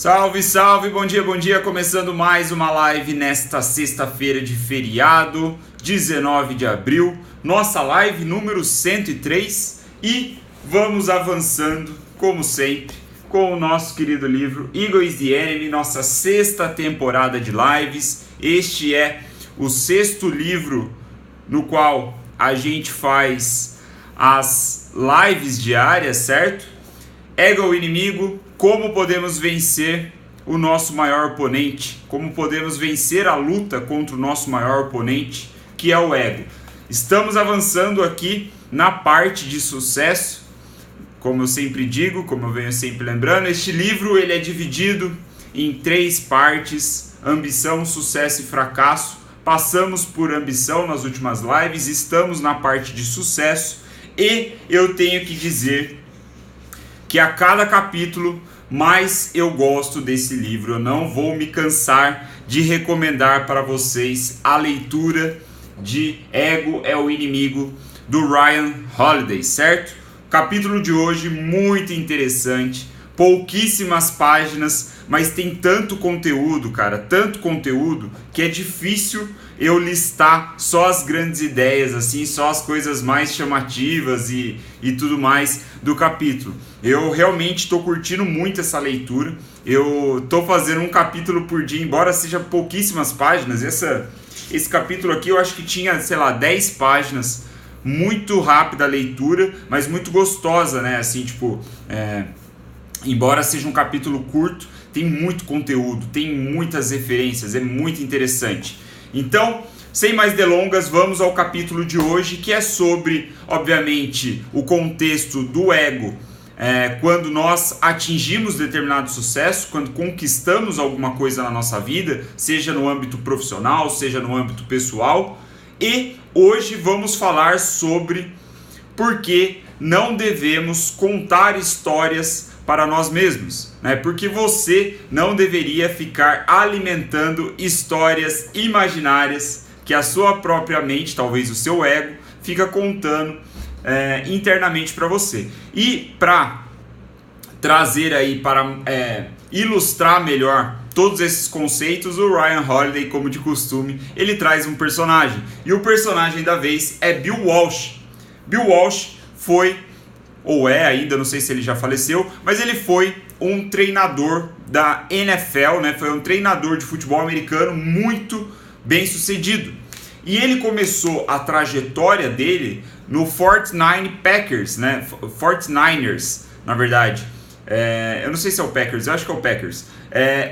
Salve, salve, bom dia, começando mais uma live nesta sexta-feira de feriado, 19 de abril, nossa live número 103 e vamos avançando, como sempre, com o nosso querido livro Ego is the Enemy, nossa sexta temporada de lives. Este é o sexto livro no qual a gente faz as lives diárias, certo? Ego é o inimigo. Como podemos vencer o nosso maior oponente? Como podemos vencer a luta contra o nosso maior oponente, que é o ego? Estamos avançando aqui na parte de sucesso. Como eu sempre digo, como eu venho sempre lembrando, este livro ele é dividido em 3 partes: ambição, sucesso e fracasso. Passamos por ambição nas últimas lives, estamos na parte de sucesso e eu tenho que dizer que a cada capítulo mais eu gosto desse livro. Eu não vou me cansar de recomendar para vocês a leitura de Ego é o Inimigo, do Ryan Holiday, certo? O capítulo de hoje muito interessante, pouquíssimas páginas, mas tem tanto conteúdo, cara, tanto conteúdo, que é difícil eu listar só as grandes ideias, assim, só as coisas mais chamativas e tudo mais do capítulo. Eu realmente estou curtindo muito essa leitura. Eu estou fazendo um capítulo por dia, embora seja pouquíssimas páginas. Esse capítulo aqui eu acho que tinha, 10 páginas. Muito rápida a leitura, mas muito gostosa, né? Assim, tipo, embora seja um capítulo curto, tem muito conteúdo, tem muitas referências, é muito interessante. Então, sem mais delongas, vamos ao capítulo de hoje, que é sobre, obviamente, o contexto do ego. Quando nós atingimos determinado sucesso, quando conquistamos alguma coisa na nossa vida, seja no âmbito profissional, seja no âmbito pessoal. E hoje vamos falar sobre por que não devemos contar histórias para nós mesmos, né? Porque você não deveria ficar alimentando histórias imaginárias que a sua própria mente, talvez o seu ego, fica contando internamente para você. E para trazer aí, para ilustrar melhor todos esses conceitos, o Ryan Holiday, como de costume, ele traz um personagem. E o personagem da vez é Bill Walsh. Bill Walsh foi, ou é ainda, não sei se ele já faleceu, mas ele foi um treinador da NFL, né? Foi um treinador de futebol americano muito bem sucedido. E ele começou a trajetória dele no 49 Packers, né? 49ers, na verdade. Eu não sei se é o Packers, eu acho que é o Packers.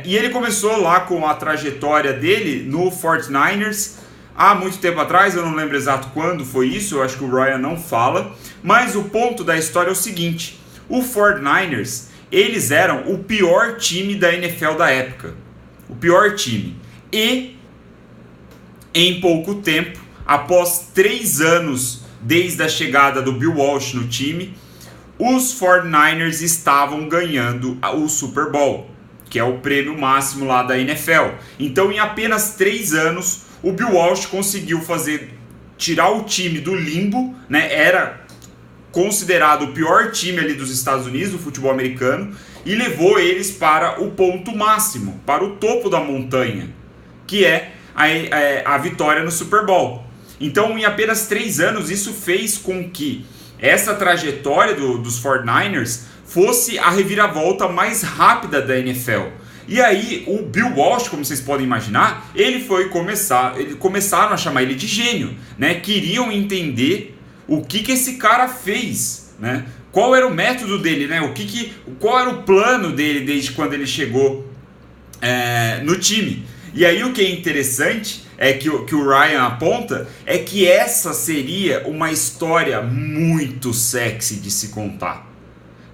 E ele começou lá com a trajetória dele no 49ers há muito tempo atrás, eu não lembro exato quando foi isso, eu acho que o Ryan não fala. Mas o ponto da história é o seguinte: o 49ers, eles eram o pior time da NFL da época. O pior time. E em pouco tempo, após 3 anos desde a chegada do Bill Walsh no time, os 49ers estavam ganhando o Super Bowl, que é o prêmio máximo lá da NFL. Então, em apenas 3 anos, o Bill Walsh conseguiu tirar o time do limbo, né? Era considerado o pior time ali dos Estados Unidos, do futebol americano, e levou eles para o ponto máximo, para o topo da montanha, que é a vitória no Super Bowl. Então, em apenas 3 anos, isso fez com que essa trajetória dos 49ers fosse a reviravolta mais rápida da NFL. E aí, o Bill Walsh, como vocês podem imaginar, começaram a chamar ele de gênio, né? Queriam entender o que esse cara fez, né? Qual era o método dele, né? Qual era o plano dele desde quando ele chegou no time. E aí o que é interessante é que o Ryan aponta é que essa seria uma história muito sexy de se contar,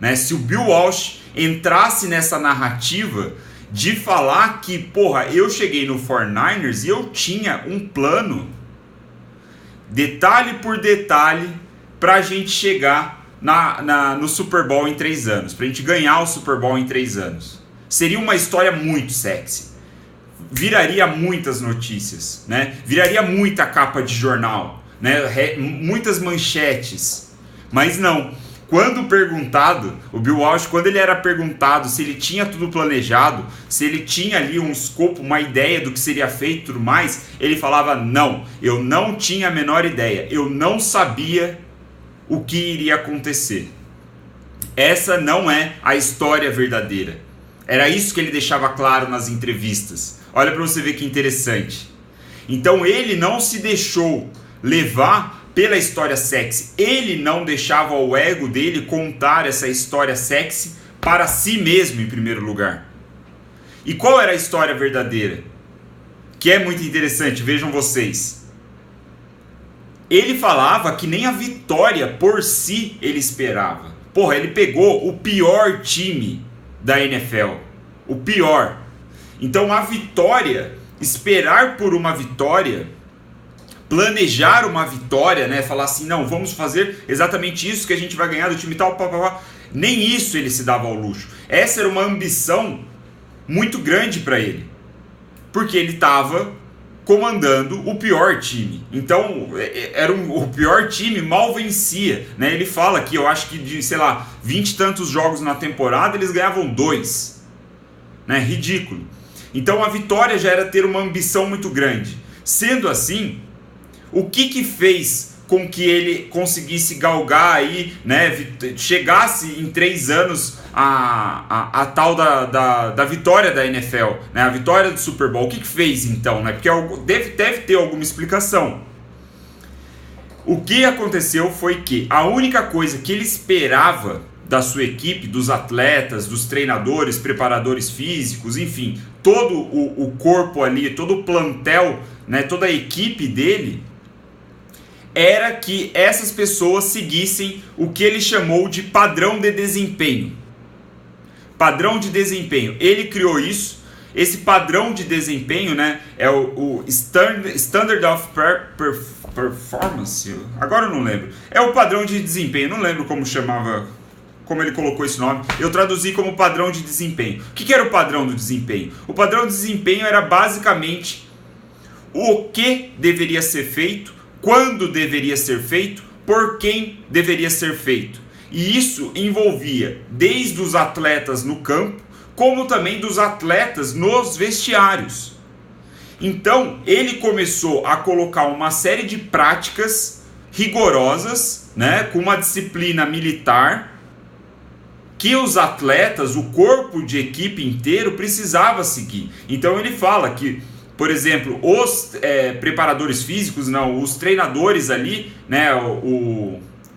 né? Se o Bill Walsh entrasse nessa narrativa de falar que, porra, eu cheguei no 49ers e eu tinha um plano, detalhe por detalhe, pra gente chegar no Super Bowl em 3 anos, pra gente ganhar o Super Bowl em 3 anos. Seria uma história muito sexy. Viraria muitas notícias, né? Viraria muita capa de jornal, né? Muitas manchetes. Mas não. quando perguntado, o Bill Walsh, quando ele era perguntado se ele tinha tudo planejado, se ele tinha ali um escopo, uma ideia do que seria feito e tudo mais, ele falava: não, eu não tinha a menor ideia, eu não sabia o que iria acontecer. Essa não é a história verdadeira. Era isso que ele deixava claro nas entrevistas. Olha para você ver que interessante. Então ele não se deixou levar pela história sexy. Ele não deixava o ego dele contar essa história sexy para si mesmo em primeiro lugar. E qual era a história verdadeira? Que é muito interessante, vejam vocês. Ele falava que nem a vitória por si ele esperava. Porra, ele pegou o pior time da NFL. O pior. Então a vitória, esperar por uma vitória, planejar uma vitória, né? Falar assim, não, vamos fazer exatamente isso que a gente vai ganhar do time tal, nem isso ele se dava ao luxo. Essa era uma ambição muito grande para ele. Porque ele estava comandando o pior time. Então, o pior time mal vencia, né? Ele fala que eu acho que de, 20 e tantos jogos na temporada, eles ganhavam 2. Né? Ridículo. Então a vitória já era ter uma ambição muito grande. Sendo assim, o que fez com que ele conseguisse galgar aí, né, chegasse em 3 anos a tal da vitória da NFL, né, a vitória do Super Bowl? O que fez então? Né? Porque deve ter alguma explicação. O que aconteceu foi que a única coisa que ele esperava da sua equipe, dos atletas, dos treinadores, preparadores físicos, enfim, todo o corpo ali, todo o plantel, né, toda a equipe dele, era que essas pessoas seguissem o que ele chamou de padrão de desempenho. Padrão de desempenho. Ele criou isso. Esse padrão de desempenho, né, é o Standard of Performance. Agora eu não lembro. É o padrão de desempenho. Não lembro como chamava, como ele colocou esse nome. Eu traduzi como padrão de desempenho. O que era o padrão do desempenho? O padrão de desempenho era basicamente o que deveria ser feito, quando deveria ser feito, por quem deveria ser feito. E isso envolvia desde os atletas no campo, como também dos atletas nos vestiários. Então, ele começou a colocar uma série de práticas rigorosas, né, com uma disciplina militar, que os atletas, o corpo de equipe inteiro precisava seguir. Então ele fala que, por exemplo, os preparadores físicos, não, os treinadores ali, né,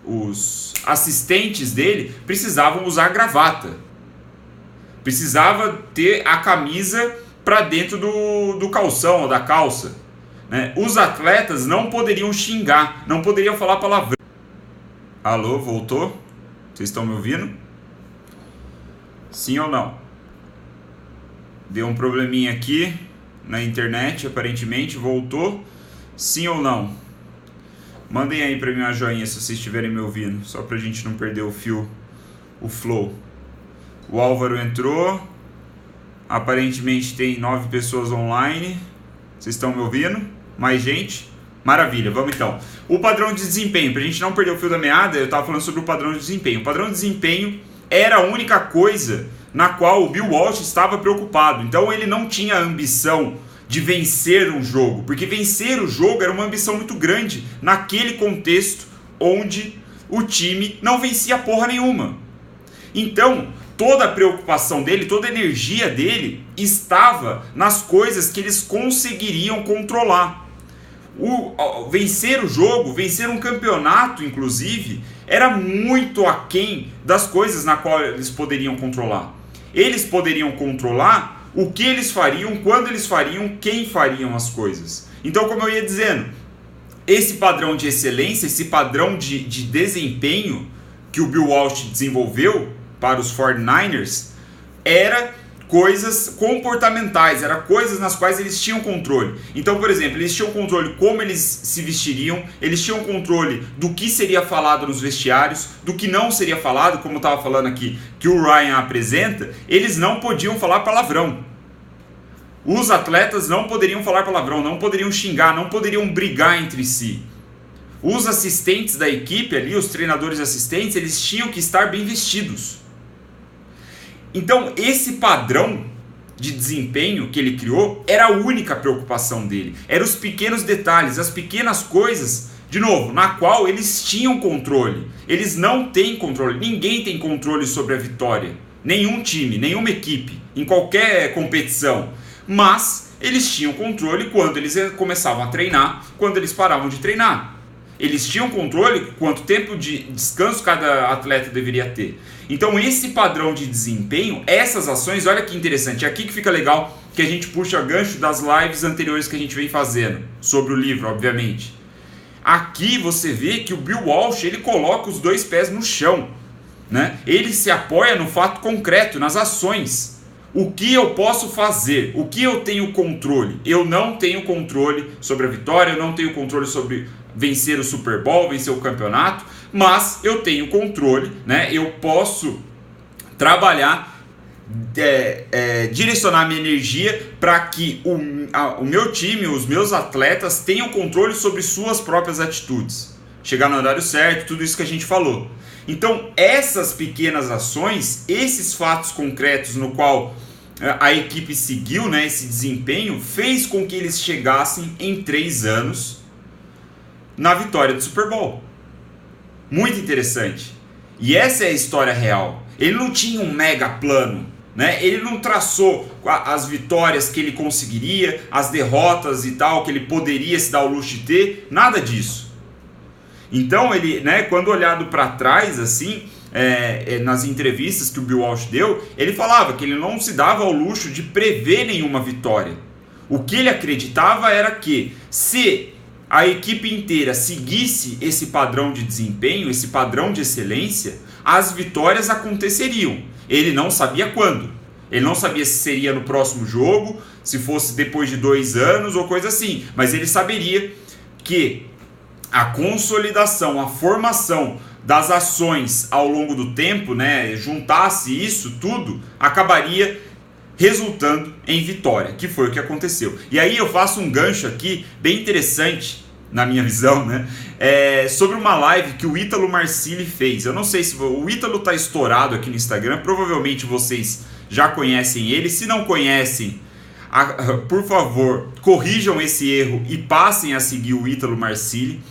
os assistentes dele precisavam usar gravata. Precisava ter a camisa para dentro do calção ou da calça. Né? Os atletas não poderiam xingar, não poderiam falar palavrão. Alô, voltou? Vocês estão me ouvindo? Sim ou não? Deu um probleminha aqui na internet, aparentemente, voltou. Sim ou não? Mandem aí pra mim uma joinha se vocês estiverem me ouvindo, só pra gente não perder o fio, o flow. O Álvaro entrou. Aparentemente tem 9 pessoas online. Vocês estão me ouvindo? Mais gente? Maravilha, vamos então. O padrão de desempenho, pra gente não perder o fio da meada, eu tava falando sobre o padrão de desempenho. O padrão de desempenho era a única coisa na qual o Bill Walsh estava preocupado. Então ele não tinha a ambição de vencer um jogo, porque vencer o jogo era uma ambição muito grande naquele contexto onde o time não vencia porra nenhuma. Então, toda a preocupação dele, toda a energia dele estava nas coisas que eles conseguiriam controlar. Vencer o jogo, vencer um campeonato, inclusive, era muito aquém das coisas na qual eles poderiam controlar. Eles poderiam controlar o que eles fariam, quando eles fariam, quem fariam as coisas. Então, como eu ia dizendo, esse padrão de excelência, esse padrão de desempenho que o Bill Walsh desenvolveu para os 49ers, era coisas comportamentais, era coisas nas quais eles tinham controle. Então, por exemplo, eles tinham controle como eles se vestiriam, eles tinham controle do que seria falado nos vestiários, do que não seria falado, como eu estava falando aqui, que o Ryan apresenta, eles não podiam falar palavrão. Os atletas não poderiam falar palavrão, não poderiam xingar, não poderiam brigar entre si. os assistentes da equipe ali, os treinadores assistentes, eles tinham que estar bem vestidos. Então esse padrão de desempenho que ele criou era a única preocupação dele. Eram os pequenos detalhes, as pequenas coisas, de novo, na qual eles tinham controle. Eles não têm controle, ninguém tem controle sobre a vitória. Nenhum time, nenhuma equipe, em qualquer competição. Mas eles tinham controle quando eles começavam a treinar, quando eles paravam de treinar. Eles tinham controle quanto tempo de descanso cada atleta deveria ter. Então esse padrão de desempenho, essas ações, olha que interessante, é aqui que fica legal que a gente puxa gancho das lives anteriores que a gente vem fazendo, sobre o livro, obviamente. Aqui você vê que o Bill Walsh, ele coloca os dois pés no chão, né? Ele se apoia no fato concreto, nas ações. O que eu posso fazer? O que eu tenho controle? Eu não tenho controle sobre a vitória, eu não tenho controle sobre vencer o Super Bowl, vencer o campeonato, mas eu tenho controle, né? Eu posso trabalhar, direcionar minha energia para que o meu time, os meus atletas tenham controle sobre suas próprias atitudes. Chegar no horário certo, tudo isso que a gente falou. Então essas pequenas ações, esses fatos concretos no qual a equipe seguiu, né, esse desempenho, fez com que eles chegassem em 3 anos na vitória do Super Bowl. Muito interessante. E essa é a história real. Ele não tinha um mega plano, né? Ele não traçou as vitórias que ele conseguiria, as derrotas e tal, que ele poderia se dar o luxo de ter, nada disso. Então ele, né, quando olhado para trás assim, nas entrevistas que o Bill Walsh deu, ele falava que ele não se dava ao luxo de prever nenhuma vitória. O que ele acreditava era que se a equipe inteira seguisse esse padrão de desempenho, esse padrão de excelência, as vitórias aconteceriam. Ele não sabia quando. Ele não sabia se seria no próximo jogo, se fosse depois de 2 anos ou coisa assim. Mas ele saberia que a consolidação, a formação das ações ao longo do tempo, né, juntasse isso tudo, acabaria resultando em vitória, que foi o que aconteceu. E aí eu faço um gancho aqui bem interessante, na minha visão, né, sobre uma live que o Ítalo Marcilli fez. Eu não sei se o Ítalo está estourado aqui no Instagram, provavelmente vocês já conhecem ele. Se não conhecem, por favor, corrijam esse erro e passem a seguir o Ítalo Marcilli,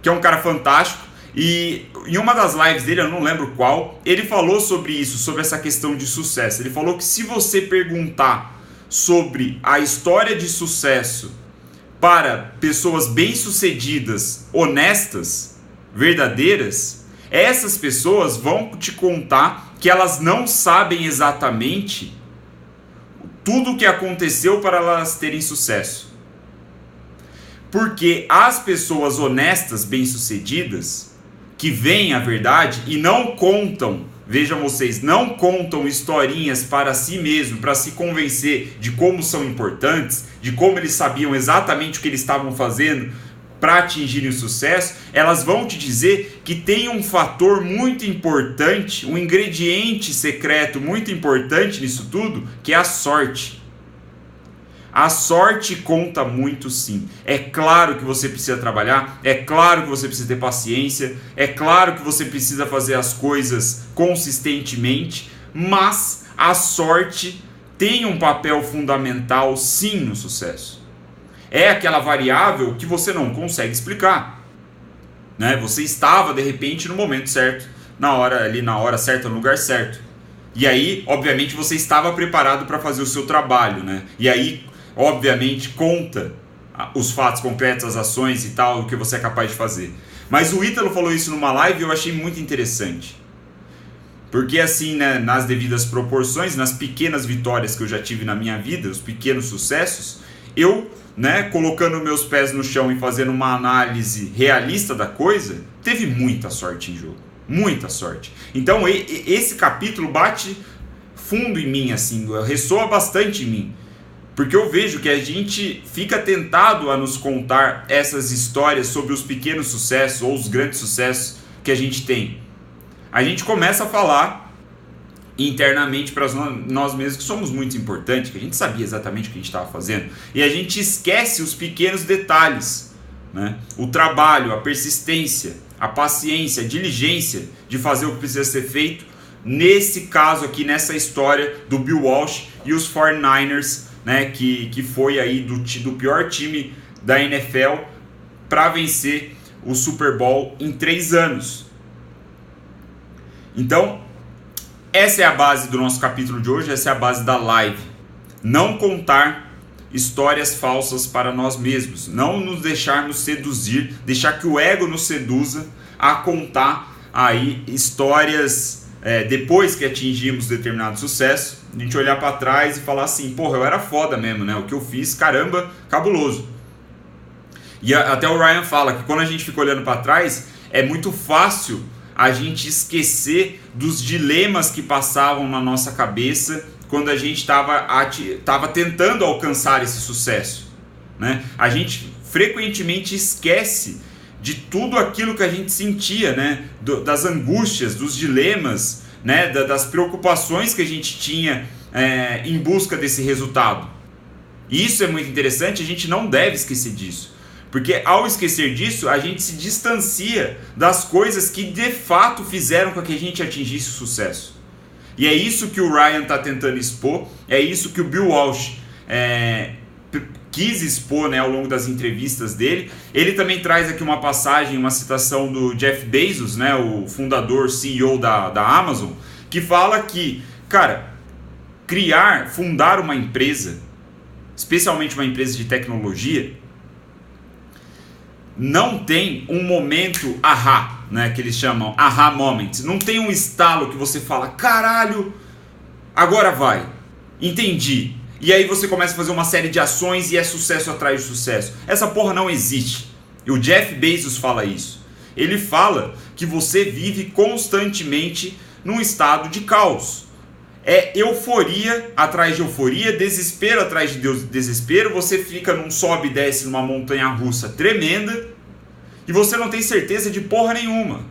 que é um cara fantástico. E em uma das lives dele, eu não lembro qual, ele falou sobre isso, sobre essa questão de sucesso. Ele falou que se você perguntar sobre a história de sucesso para pessoas bem-sucedidas, honestas, verdadeiras, essas pessoas vão te contar que elas não sabem exatamente tudo o que aconteceu para elas terem sucesso. Porque as pessoas honestas, bem-sucedidas, que veem a verdade e não contam, vejam vocês, não contam historinhas para si mesmo, para se convencer de como são importantes, de como eles sabiam exatamente o que eles estavam fazendo para atingirem o sucesso, elas vão te dizer que tem um fator muito importante, um ingrediente secreto muito importante nisso tudo, que é a sorte. A sorte conta muito, sim. É claro que você precisa trabalhar, é claro que você precisa ter paciência, é claro que você precisa fazer as coisas consistentemente, mas a sorte tem um papel fundamental, sim, no sucesso. É aquela variável que você não consegue explicar, né? Você estava, de repente, no momento certo, na hora certa, no lugar certo. E aí, obviamente, você estava preparado para fazer o seu trabalho, né? E aí, obviamente, conta os fatos concretos, as ações e tal, o que você é capaz de fazer. Mas o Ítalo falou isso numa live e eu achei muito interessante. Porque assim, né, nas devidas proporções, nas pequenas vitórias que eu já tive na minha vida, os pequenos sucessos, eu, né, colocando meus pés no chão e fazendo uma análise realista da coisa, teve muita sorte em jogo. Muita sorte. Então esse capítulo bate fundo em mim, assim, ressoa bastante em mim. Porque eu vejo que a gente fica tentado a nos contar essas histórias sobre os pequenos sucessos ou os grandes sucessos que a gente tem. A gente começa a falar internamente para nós mesmos que somos muito importantes, que a gente sabia exatamente o que a gente estava fazendo, e a gente esquece os pequenos detalhes né? O trabalho, a persistência, a paciência, a diligência de fazer o que precisa ser feito, nesse caso aqui, nessa história do Bill Walsh e os 49ers, né, que foi aí do pior time da NFL para vencer o Super Bowl em 3 anos. Então, essa é a base do nosso capítulo de hoje, essa é a base da live. Não contar histórias falsas para nós mesmos, não nos deixarmos seduzir, deixar que o ego nos seduza a contar aí histórias depois que atingimos determinado sucesso, a gente olhar para trás e falar assim, porra, eu era foda mesmo, né? O que eu fiz, caramba, cabuloso. E até o Ryan fala que quando a gente fica olhando para trás, é muito fácil a gente esquecer dos dilemas que passavam na nossa cabeça quando a gente estava tentando alcançar esse sucesso, né? A gente frequentemente esquece de tudo aquilo que a gente sentia, né? Das angústias, dos dilemas, né? Das preocupações que a gente tinha em busca desse resultado. E isso é muito interessante, a gente não deve esquecer disso. Porque ao esquecer disso, a gente se distancia das coisas que de fato fizeram com que a gente atingisse o sucesso. E é isso que o Ryan está tentando expor, é isso que o Bill Walsh quis expor, né, ao longo das entrevistas dele. Ele também traz aqui uma passagem, uma citação do Jeff Bezos, né, o fundador, CEO da Amazon, que fala que, cara, fundar uma empresa, especialmente uma empresa de tecnologia, não tem um momento ahá, né, que eles chamam ahá moment. Não tem um estalo que você fala, caralho, agora vai, entendi. E aí você começa a fazer uma série de ações e é sucesso atrás de sucesso. Essa porra não existe. E o Jeff Bezos fala isso. Ele fala que você vive constantemente num estado de caos. É euforia atrás de euforia, desespero atrás de desespero. Você fica num sobe e desce numa montanha russa tremenda e você não tem certeza de porra nenhuma.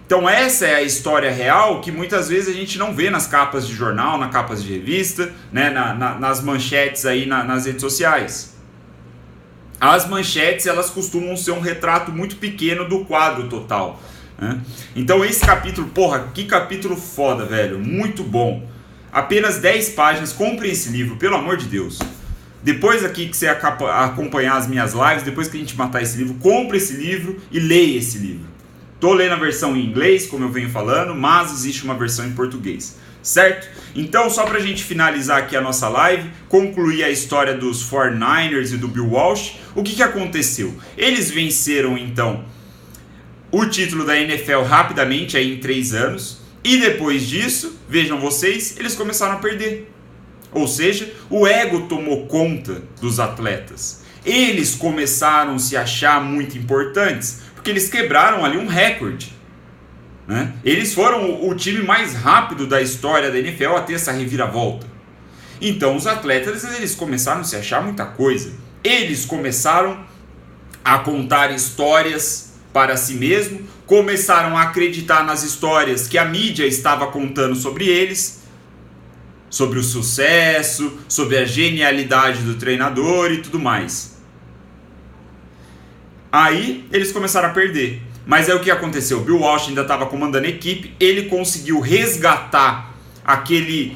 Então essa é a história real que muitas vezes a gente não vê nas capas de jornal, nas capas de revista, né, nas manchetes aí nas redes sociais. As manchetes, elas costumam ser um retrato muito pequeno do quadro total, né? Então esse capítulo, porra, que capítulo foda, velho, muito bom. Apenas 10 páginas, compre esse livro, pelo amor de Deus. Depois aqui que você acompanhar as minhas lives, depois que a gente matar esse livro, compre esse livro e leia esse livro. Tô lendo a versão em inglês, como eu venho falando, mas existe uma versão em português, certo? Então, só pra gente finalizar aqui a nossa live, concluir a história dos 49ers e do Bill Walsh, o que aconteceu? Eles venceram, então, o título da NFL rapidamente, aí em 3 anos, e depois disso, vejam vocês, eles começaram a perder. Ou seja, o ego tomou conta dos atletas. Eles começaram a se achar muito importantes, porque eles quebraram ali um recorde, né? Eles foram o time mais rápido da história da NFL a ter essa reviravolta. Então os atletas, eles começaram a se achar muita coisa. Eles começaram a contar histórias para si mesmo, começaram a acreditar nas histórias que a mídia estava contando sobre eles, sobre o sucesso, sobre a genialidade do treinador e tudo mais. Aí eles começaram a perder. Mas é o que aconteceu. O Bill Walsh ainda estava comandando a equipe. Ele conseguiu resgatar aquele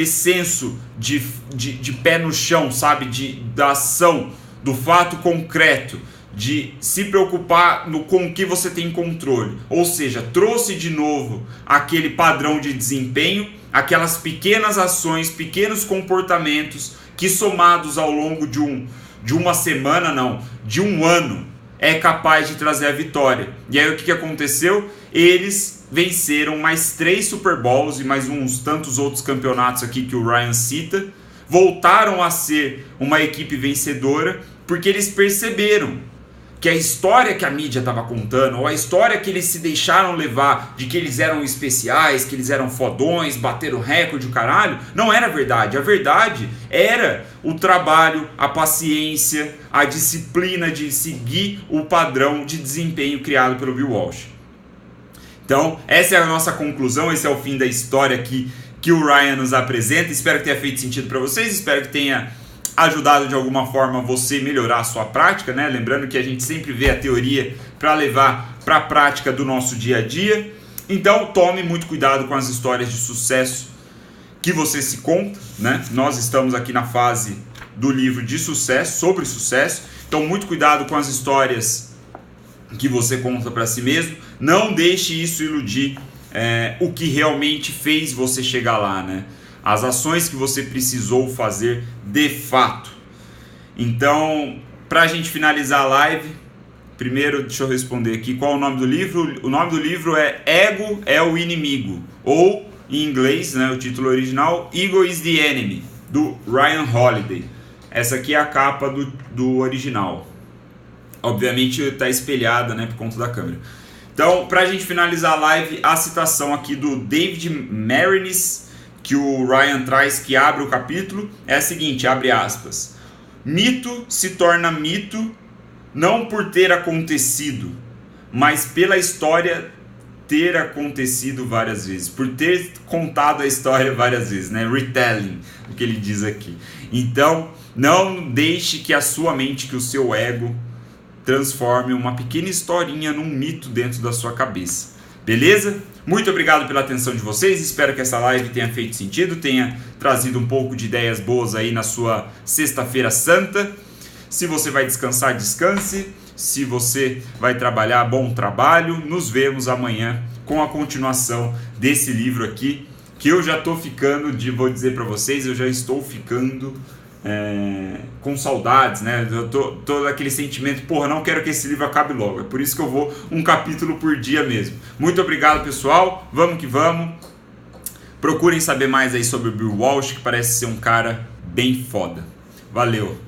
senso de pé no chão, sabe? Da ação, do fato concreto, de se preocupar com o que você tem controle. Ou seja, trouxe de novo aquele padrão de desempenho, aquelas pequenas ações, pequenos comportamentos que, somados ao longo de uma semana, não, de um ano, é capaz de trazer a vitória. E aí o que aconteceu? Eles venceram mais 3 Super Bowls e mais uns tantos outros campeonatos aqui que o Ryan cita, voltaram a ser uma equipe vencedora, porque eles perceberam que a história que a mídia estava contando, ou a história que eles se deixaram levar, de que eles eram especiais, que eles eram fodões, bateram recorde, o caralho, não era verdade. A verdade era o trabalho, a paciência, a disciplina de seguir o padrão de desempenho criado pelo Bill Walsh. Então, essa é a nossa conclusão, esse é o fim da história que o Ryan nos apresenta. Espero que tenha feito sentido para vocês, espero que tenha ajudado de alguma forma você melhorar a sua prática, né? Lembrando que a gente sempre vê a teoria para levar para a prática do nosso dia a dia. Então tome muito cuidado com as histórias de sucesso que você se conta, né? Nós estamos aqui na fase do livro de sucesso, sobre sucesso, então muito cuidado com as histórias que você conta para si mesmo. Não deixe isso iludir o que realmente fez você chegar lá, né? As ações que você precisou fazer de fato. Então, para a gente finalizar a live, primeiro deixa eu responder aqui qual é o nome do livro. O nome do livro é Ego é o Inimigo, ou em inglês, né, o título original, Ego is the Enemy, do Ryan Holiday. Essa aqui é a capa do original. Obviamente está espelhada, né, por conta da câmera. Então, para a gente finalizar a live, a citação aqui do David Maraniss, que o Ryan traz, que abre o capítulo, é a seguinte, abre aspas: mito se torna mito não por ter acontecido, mas pela história ter acontecido várias vezes, por ter contado a história várias vezes, né? Retelling, o que ele diz aqui. Então, não deixe que a sua mente, que o seu ego, transforme uma pequena historinha num mito dentro da sua cabeça. Beleza? Muito obrigado pela atenção de vocês, espero que essa live tenha feito sentido, tenha trazido um pouco de ideias boas aí na sua sexta-feira santa. Se você vai descansar, descanse. Se você vai trabalhar, bom trabalho. Nos vemos amanhã com a continuação desse livro aqui, que eu já estou ficando, vou dizer para vocês, eu já estou ficando com saudades, né? Eu tô aquele sentimento, porra, não quero que esse livro acabe logo. É por isso que eu vou um capítulo por dia mesmo. Muito obrigado, pessoal. Vamos que vamos. Procurem saber mais aí sobre o Bill Walsh, que parece ser um cara bem foda. Valeu!